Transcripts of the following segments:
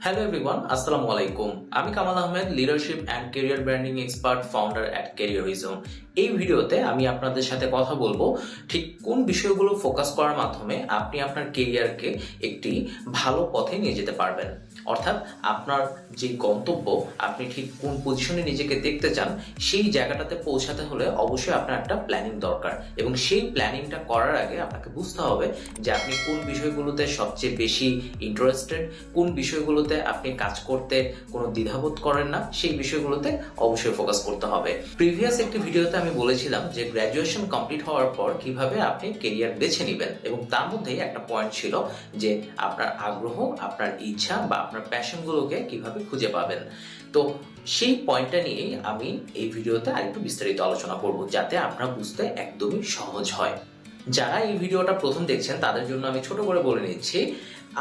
Hello everyone, Assalamu alaikum. আমি Kamal Ahmed, leadership and career branding expert, founder at careerism. এই ভিডিওতে আমি আপনাদের সাথে কথা বলবো ঠিক কোন বিষয়গুলো ফোকাস করার মাধ্যমে আপনি আপনার ক্যারিয়ারকে একটি ভালো পথে নিয়ে যেতে পারবেন। অর্থাৎ আপনার যে গন্তব্য, আপনি ঠিক কোন পজিশনে নিজেকে দেখতে চান, সেই জায়গাটাতে পৌঁছাতে হলে অবশ্যই আপনার একটা প্ল্যানিং দরকার, এবং সেই প্ল্যানিংটা করার আগে আপনাকে বুঝতে হবে যে আপনি কোন বিষয়গুলোতে সবচেয়ে বেশি ইন্টারেস্টেড, কোন বিষয়গুলোতে আপনি কাজ করতে কোনো দ্বিধাবোধ করেন না, সেই বিষয়গুলোতে অবশ্যই ফোকাস করতে হবে। প্রিভিয়াস একটি ভিডিওতে আমি বলেছিলাম যে গ্র্যাজুয়েশন কমপ্লিট হওয়ার পর কিভাবে আপনি কেরিয়ার বেছে নেবেন, এবং তার মধ্যেই একটা পয়েন্ট ছিল যে আপনার আগ্রহ, আপনার ইচ্ছা বা আপনার প্যাশনগুলোকে কিভাবে খুঁজে পাবেন। তো সেই পয়েন্টটা নিয়েই আমি এই ভিডিওতে আরেকটু বিস্তারিত আলোচনা করব, যাতে আপনারা বুঝতে একদমই সহজ হয়। যারা এই ভিডিওটা প্রথম দেখছেন তাদের জন্য আমি ছোট করে বলে নিচ্ছি,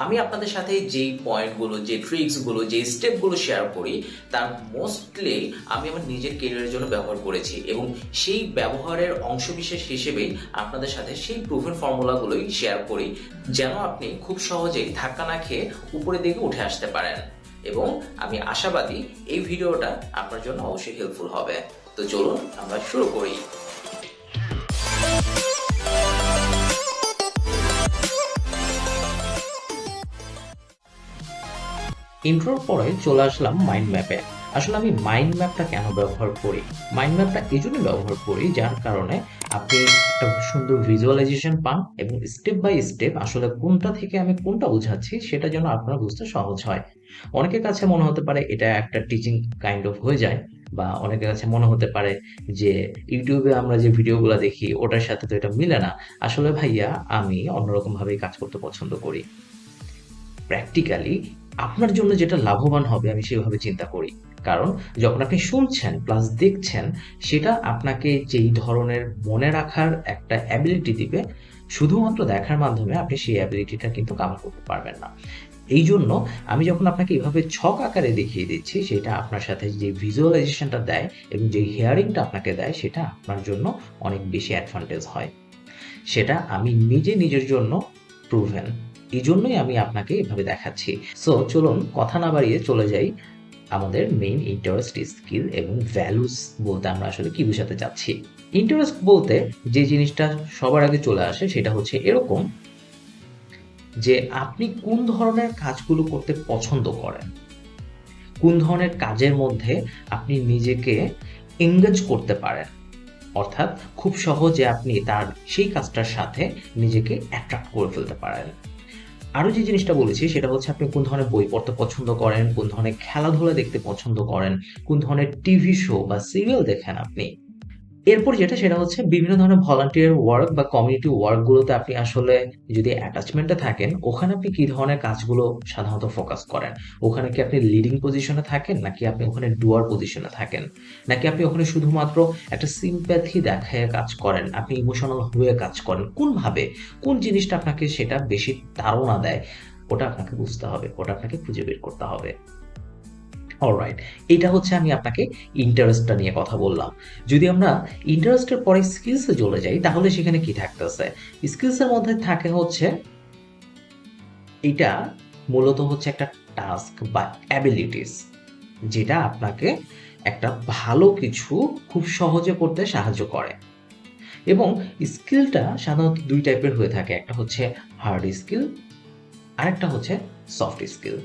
আমি আপনাদের সাথে যেই পয়েন্টগুলো, যে ট্রিক্সগুলো, যে স্টেপগুলো শেয়ার করি, তার মোস্টলি আমি আমার নিজের কেরিয়ারের জন্য ব্যবহার করেছি, এবং সেই ব্যবহারের অংশবিশেষ হিসেবেই আপনাদের সাথে সেই প্রুভেন ফর্মুলাগুলোই শেয়ার করি, যেন আপনি খুব সহজেই ধাক্কা না খেয়ে উপরের দিকে উঠে আসতে পারেন। এবং আমি আশাবাদী এই ভিডিওটা আপনার জন্য অবশ্যই হেল্পফুল হবে। তো চলুন আমরা শুরু করি। ইন্ট্রোর পরে চলে আসলাম মাইন্ড ম্যাপে। আসলে আমি মাইন্ড ম্যাপটা কেন ব্যবহার করি? মাইন্ড ম্যাপটা এই জন্য ব্যবহার করি যার কারণে আপনি একটা সুন্দর ভিজুয়ালাইজেশন পান, এবং স্টেপ বাই স্টেপ আসলে কোনটা থেকে আমি কোনটা বোঝাচ্ছি সেটা যেন আপনার বুঝতে সহজ হয়। অনেকের কাছে মনে হতে পারে এটা একটা টিচিং কাইন্ড অফ হয়ে যায়, বা অনেকের কাছে মনে হতে পারে যে ইউটিউবে আমরা যে ভিডিওগুলো দেখি ওটার সাথে তো এটা মিলে না। আসলে ভাইয়া, আমি অন্যরকম ভাবেই কাজ করতে পছন্দ করি। প্র্যাকটিক্যালি আপনার জন্য যেটা লাভবান হবে আমি সেভাবে চিন্তা করি। কারণ যখন আপনি শুনছেন প্লাস দেখছেন, সেটা আপনাকে যেই ধরনের মনে রাখার একটা অ্যাবিলিটি দিবে, শুধুমাত্র দেখার মাধ্যমে আপনি সেই অ্যাবিলিটিটা কিন্তু কামাই করতে পারবেন না। এই জন্য আমি যখন আপনাকে এভাবে ছক আকারে দেখিয়ে দিচ্ছি, সেটা আপনার সাথে যে ভিজুয়ালাইজেশনটা দেয় এবং যে হিয়ারিংটা আপনাকে দেয়, সেটা আপনার জন্য অনেক বেশি অ্যাডভান্টেজ হয়। সেটা আমি নিজে নিজের জন্য প্রুভেন। এই জন্যই আমি আপনাকে এভাবে দেখাচ্ছি। সো চলুন কথা না বাড়িয়ে চলে যাই আমাদের মেইন ইন্টারেস্ট, স্কিল এবং ভ্যালুস বলতে আমরা আসলে কি বোঝাতে চাচ্ছি। ইন্টারেস্ট বলতে যে জিনিসটা সবার আগে চলে আসে সেটা হচ্ছে এরকম যে আপনি কোন ধরনের কাজগুলো করতে পছন্দ করেন, কোন ধরনের কাজের মধ্যে আপনি নিজেকে এনগেজ করতে পারেন, অর্থাৎ খুব সহজে আপনি তার সেই কাজটার সাথে নিজেকে অ্যাট্রাক্ট করে ফেলতে পারেন। আরো যে জিনিসটা বলেছি সেটা হচ্ছে আপনি কোন ধরনের বই পড়তে পছন্দ করেন, কোন ধরনের খেলাধুলা দেখতে পছন্দ করেন, কোন ধরনের টিভি শো বা সিরিয়াল দেখেন আপনি। এরপর যেটা সেটা হচ্ছে বিভিন্ন ধরনের ভলান্টিয়ার ওয়ার্ক বা কমিউনিটি ওয়ার্ক গুলোতে আপনি আসলে যদি অ্যাটাচমেন্টে থাকেন, ওখানে আপনি কি ধরনের কাজগুলো সাধারণত ফোকাস করেন। ওখানে কি আপনি লিডিং পজিশনে থাকেন, নাকি আপনি ওখানে ডুয়ার পজিশনে থাকেন, নাকি আপনি ওখানে শুধুমাত্র একটা সিম্প্যাথি দেখায় কাজ করেন, আপনি ইমোশনাল হয়ে কাজ করেন, কোন জিনিসটা আপনাকে সেটা বেশি তাড়না দেয়, ওটা আপনাকে বুঝতে হবে, ওটা আপনাকে খুঁজে বের করতে হবে। অলরাইট, এটা হচ্ছে আমি আপনাকে ইন্টারেস্টটা নিয়ে কথা বললাম। যদি আমরা ইন্টারেস্টের পরে স্কিলসে চলে যাই, তাহলে সেখানে কি থাকতেছে? স্কিলসের মধ্যে থাকে হচ্ছে এটা মূলত হচ্ছে একটা টাস্ক বা অ্যাবিলিটিস, যেটা আপনাকে একটা ভালো কিছু খুব সহজে করতে সাহায্য করে। এবং স্কিলটা সাধারণত দুই টাইপের হয়ে থাকে, একটা হচ্ছে হার্ড স্কিল, আরেকটা হচ্ছে সফট স্কিল।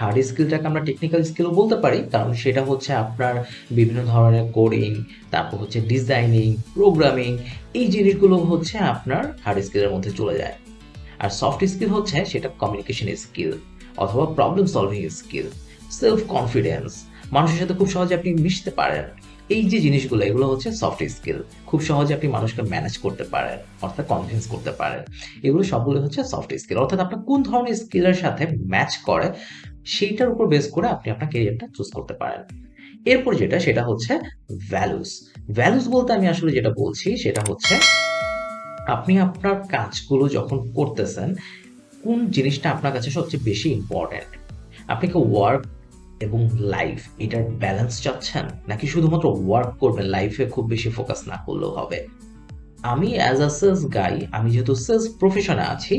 হার্ড স্কিলটাকে আমরা টেকনিক্যাল স্কিলও বলতে পারি, কারণ সেটা হচ্ছে আপনার বিভিন্ন ধরনের কোডিং, তারপর হচ্ছে ডিজাইনিং, প্রোগ্রামিং, এই জিনিসগুলো হচ্ছে আপনার হার্ড স্কিলের মধ্যে চলে যায়। আর সফট স্কিল হচ্ছে সেটা কমিউনিকেশন স্কিল অথবা problem solving skill, self confidence, মানুষের সাথে খুব সহজে আপনি মিশতে পারেন। এই যে জিনিসগুলো, এগুলো হচ্ছে সফট স্কিল। খুব সহজে আপনি মানুষকে ম্যানেজ করতে পারেন, অর্থাৎ কনভিন্স করতে পারেন। এগুলো সবগুলো হচ্ছে সফট স্কিল, অর্থাৎ আপনার কোন ধরনের স্কিলের সাথে ম্যাচ করে সেইটার উপর বেস করে আপনি আপনার ক্যারিয়ারটা চুজ করতে পারেন। এরপর যেটা সেটা হচ্ছে ভ্যালুস। ভ্যালুস বলতে আমি আসলে যেটা বলছি সেটা হচ্ছে আপনি আপনার কাজগুলো যখন করতেছেন, কোন জিনিসটা আপনার কাছে সবচেয়ে বেশি ইম্পর্ট্যান্ট। আপনি কি ওয়ার্ক এবং লাইফ এটার ব্যালেন্স চাচ্ছেন, নাকি শুধুমাত্র ওয়ার্ক করবেন, লাইফে খুব বেশি ফোকাস না করলেও হবে? আমি অ্যাজ আ সেলস গাই, আমি যেহেতু সেলস প্রফেশনে আছি,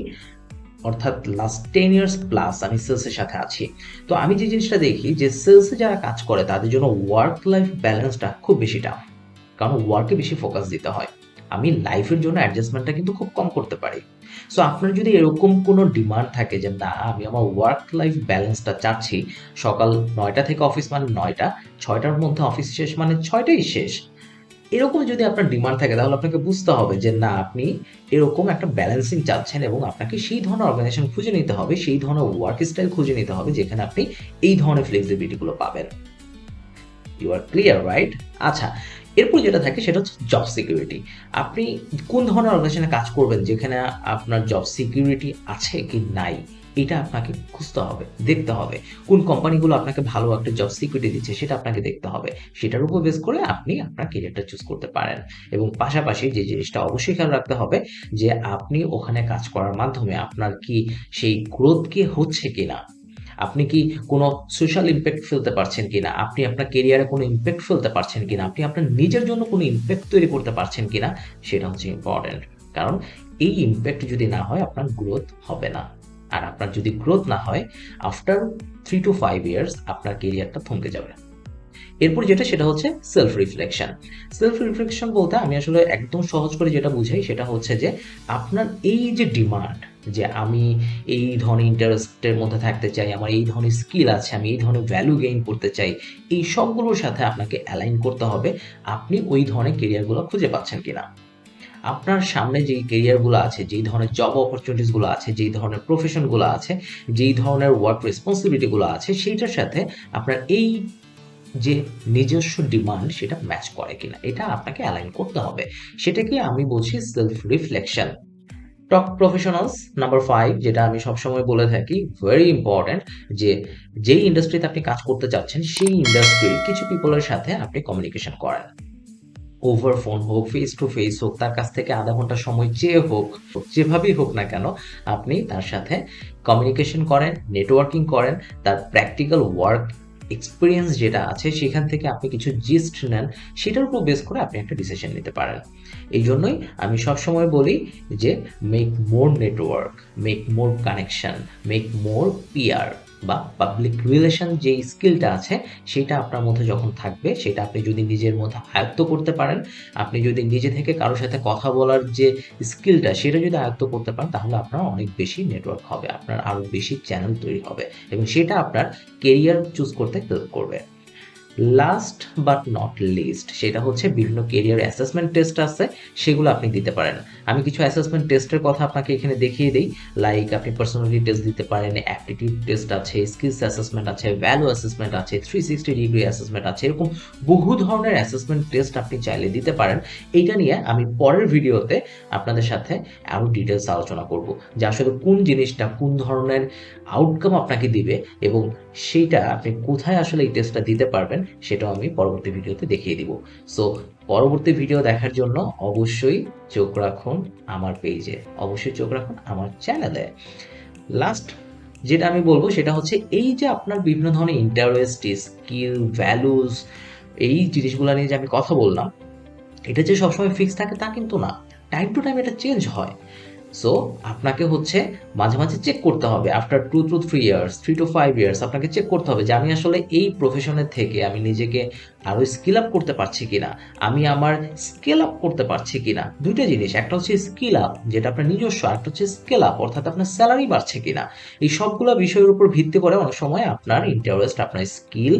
অর্থাৎ লাস্ট 10 ইয়ার্স প্লাস আমি সেলসের সাথে আছি। তো আমি যে জিনিসটা দেখি যে সেলসে যারা কাজ করে তাদের জন্য ওয়ার্ক লাইফ ব্যালেন্সটা খুব বেশি টাফ, কারণ ওয়ার্কে বেশি ফোকাস দিতে হয়। আমি লাইফের জন্য অ্যাডজাস্টমেন্টটা কিন্তু খুব কম করতে পারি। সো আপনার যদি এরকম কোনো ডিমান্ড থাকে যে না আমি আমার ওয়ার্ক লাইফ ব্যালেন্সটা চাচ্ছি, সকাল 9টা থেকে অফিস মানে 9টা, 6টার মধ্যে অফিস শেষ মানে 6টাই শেষ, এরকম যদি আপনার ডিমান্ড থাকে তাহলে আপনাকে বুঝতে হবে যে না আপনি এরকম একটা ব্যালেন্সিং চাচ্ছেন এবং আপনাকে সেই ধরনের অর্গানাইজেশন খুঁজে নিতে হবে, সেই ধরনের ওয়ার্ক স্টাইল খুঁজে নিতে হবে যেখানে আপনি এই ধরনের ফ্লেক্সিবিলিটিগুলো পাবেন। You are clear, right? আচ্ছা, এরপর যেটা থাকে সেটা হচ্ছে জব সিকিউরিটি। আপনি কোন ধরনের অর্গানাইজেশনে কাজ করবেন যেখানে আপনার জব সিকিউরিটি আছে কি নাই, এটা আপনাকে খুঁজতে হবে, দেখতে হবে। কোন কোম্পানিগুলো আপনাকে ভালো একটা জব সিকিউরিটি দিচ্ছে সেটা আপনাকে দেখতে হবে। সেটার উপর বেস করে আপনি আপনার কেরিয়ারটা চুজ করতে পারেন। এবং পাশাপাশি যে জিনিসটা অবশ্যই খেয়াল রাখতে হবে যে আপনি ওখানে কাজ করার মাধ্যমে আপনার কি সেই গ্রোথ কি হচ্ছে কিনা, আপনি কি কোনো সোশ্যাল ইমপ্যাক্ট ফেলতে পারছেন কিনা, আপনি আপনার কেরিয়ারে কোনো ইমপ্যাক্ট ফেলতে পারছেন কিনা, আপনি আপনার নিজের জন্য কোনো ইমপ্যাক্ট তৈরি করতে পারছেন কিনা, সেটা হচ্ছে ইম্পর্টেন্ট। কারণ এই ইমপ্যাক্ট যদি না হয় আপনার গ্রোথ হবে না। আর আপনার যদি গ্রোথ না হয়, আফটার 3 to 5 ইয়ার্স আপনার কেরিয়ারটা থমকে যাবে। এরপর যেটা সেটা হচ্ছে সেলফ রিফ্লেকশন। সেলফ রিফ্লেকশন বলতে আমি আসলে একদম সহজ করে যেটা বুঝাই সেটা হচ্ছে যে আপনার এই যে ডিমান্ড যে আমি এই ধরনের ইন্টারেস্টের মধ্যে থাকতে চাই, আমার এই ধরনের স্কিল আছে, আমি এই ধরনের ভ্যালু গেইন করতে চাই, এই সবগুলোর সাথে আপনাকে অ্যালাইন করতে হবে আপনি ওই ধরনের কেরিয়ারগুলো খুঁজে পাচ্ছেন কিনা। আপনার সামনে যেই কেরিয়ারগুলো আছে, যেই ধরনের জব অপরচুনিটিসগুলো আছে, যেই ধরনের প্রফেশনগুলো আছে, যেই ধরনের ওয়ার্ক রেসপন্সিবিলিটিগুলো আছে সেইটার সাথে আপনার এই যে নিজস্ব ডিমান্ড সেটা ম্যাচ করে কিনা এটা আপনাকে অ্যালাইন করতে হবে। সেটাকে আমি বলছি self reflection. Top professionals number 5 যেটা আমি সবসময় বলে থাকি, ভেরি ইম্পর্টেন্ট, যে যেই ইন্ডাস্ট্রিতে আপনি কাজ করতে চাচ্ছেন সেই ইন্ডাস্ট্রির কিছু পিপলের সাথে আপনি কমিউনিকেশন করেন। ওভার ফোন হোক, ফেস টু ফেস হোক, তার কাছ থেকে আধা ঘন্টা সময় চেয়ে হোক, যেভাবেই হোক না কেন আপনি তার সাথে কমিউনিকেশন করেন, নেটওয়ার্কিং করেন, তার প্র্যাকটিক্যাল ওয়ার্ক এক্সপিরিয়েন্স যেটা আছে সেখান থেকে আপনি কিছু জিস্ট নেন, সেটার উপর বেস করে আপনি একটা ডিসিশন নিতে পারেন। এই জন্যই আমি সবসময় বলি যে make more network, make more connection, make more PR বা পাবলিক রিলেশন যে স্কিলটা আছে সেটা আপনার মধ্যে যখন থাকবে, সেটা আপনি যদি নিজের মধ্যে আয়ত্ত করতে পারেন, আপনি যদি নিজে থেকে কারোর সাথে কথা বলার যে স্কিলটা সেটা যদি আয়ত্ত করতে পারেন, তাহলে আপনার অনেক বেশি নেটওয়ার্ক হবে, আপনার আরও বেশি চ্যানেল তৈরি হবে এবং সেটা আপনার কেরিয়ার চুজ করতে হেল্প করবে। লাস্ট বাট নট লিস্ট সেটা হচ্ছে বিভিন্ন কেরিয়ার অ্যাসেসমেন্ট টেস্ট আছে, সেগুলো আপনি দিতে পারেন। আমি কিছু অ্যাসেসমেন্ট টেস্টের কথা আপনাকে এখানে দেখিয়ে দিই। লাইক আপনি পার্সোনালিটি টেস্ট দিতে পারেন, অ্যাপটিটিউড টেস্ট আছে, স্কিলস অ্যাসেসমেন্ট আছে, ভ্যালু অ্যাসেসমেন্ট আছে, 360 ডিগ্রি অ্যাসেসমেন্ট আছে, এরকম বহু ধরনের অ্যাসেসমেন্ট টেস্ট আপনি চাইলে দিতে পারেন। এইটা নিয়ে আমি পরের ভিডিওতে আপনাদের সাথে আরও ডিটেলস আলোচনা করব যে আসলে কোন জিনিসটা কোন ধরনের আউটকাম আপনাকে দিবে এবং সেইটা আপনি কোথায় আসলে এই টেস্টটা দিতে পারবেন সেটাও আমি পরবর্তী ভিডিওতে দেখিয়ে দিব। সো পরবর্তী ভিডিও দেখার জন্য অবশ্যই চোখ রাখুন আমার পেজে, অবশ্যই চোখ রাখুন আমার চ্যানেলে। লাস্ট যেটা আমি বলবো সেটা হচ্ছে এই যে আপনার বিভিন্ন ধরনের ইন্টারেস্ট, স্কিল, ভ্যালুস, এই জিনিসগুলো নিয়ে যে আমি কথা বললাম, এটা যে সবসময় ফিক্স থাকে তা কিন্তু না, টাইম টু টাইম এটা চেঞ্জ হয়। সো আপনাকে হচ্ছে মাঝে মাঝে চেক করতে হবে, after 2 to 3 years, 3 to 5 years আপনাকে চেক করতে হবে যে আমি আসলে এই প্রফেশনের থেকে আমি নিজেকে আরও স্কিল আপ করতে পারছি কিনা, আমি আমার স্কেল আপ করতে পারছি কিনা। দুইটা জিনিস, একটা হচ্ছে স্কিল আপ যেটা আপনার নিজস্ব, একটা হচ্ছে স্কেল আপ অর্থাৎ আপনার স্যালারি বাড়ছে কিনা। এই সবগুলো বিষয়ের উপর ভিত্তি করে অনেক সময় আপনার ইন্টারেস্ট, আপনার স্কিল,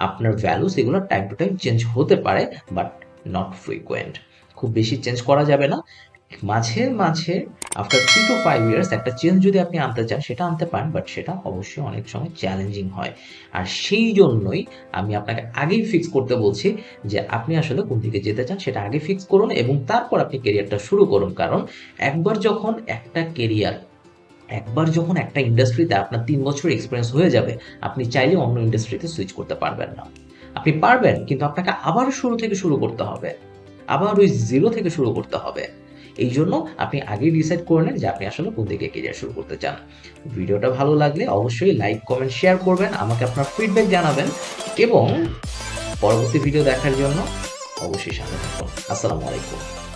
আপনার ভ্যালুস এগুলো টাইম টু টাইম চেঞ্জ হতে পারে, বাট নট ফ্রিকোয়েন্ট। খুব বেশি চেঞ্জ করা যাবে না, মাঝে মাঝে আফটার 3 to 5 ইয়ার্স একটা চেঞ্জ যদি আপনি আনতে চান সেটা আনতে পারেন, বাট সেটা অবশ্যই অনেক সময় চ্যালেঞ্জিং হয়। আর সেই জন্যই আমি আপনাকে আগেই ফিক্স করতে বলছি যে আপনি আসলে কোন দিকে যেতে চান সেটা আগে ফিক্স করুন এবং তারপর আপনি কেরিয়ারটা শুরু করুন। কারণ একবার যখন একটা ইন্ডাস্ট্রিতে আপনার 3 বছর এক্সপিরিয়েন্স হয়ে যাবে, আপনি চাইলে অন্য ইন্ডাস্ট্রিতে সুইচ করতে পারবেন না। আপনি পারবেন, কিন্তু আপনাকে আবার শুরু থেকে শুরু করতে হবে, আবার ওই জিরো থেকে শুরু করতে হবে। এই জন্য আপনি আগেই ডিসাইড করে নেন যে আপনি আসলে কোন দিকে কেরিয়ার শুরু করতে চান। ভিডিওটা ভালো লাগলে অবশ্যই লাইক, কমেন্ট, শেয়ার করবেন, আমাকে আপনার ফিডব্যাক জানাবেন এবং পরবর্তী ভিডিও দেখার জন্য অবশ্যই সাথে থাকুন। আসসালামু আলাইকুম।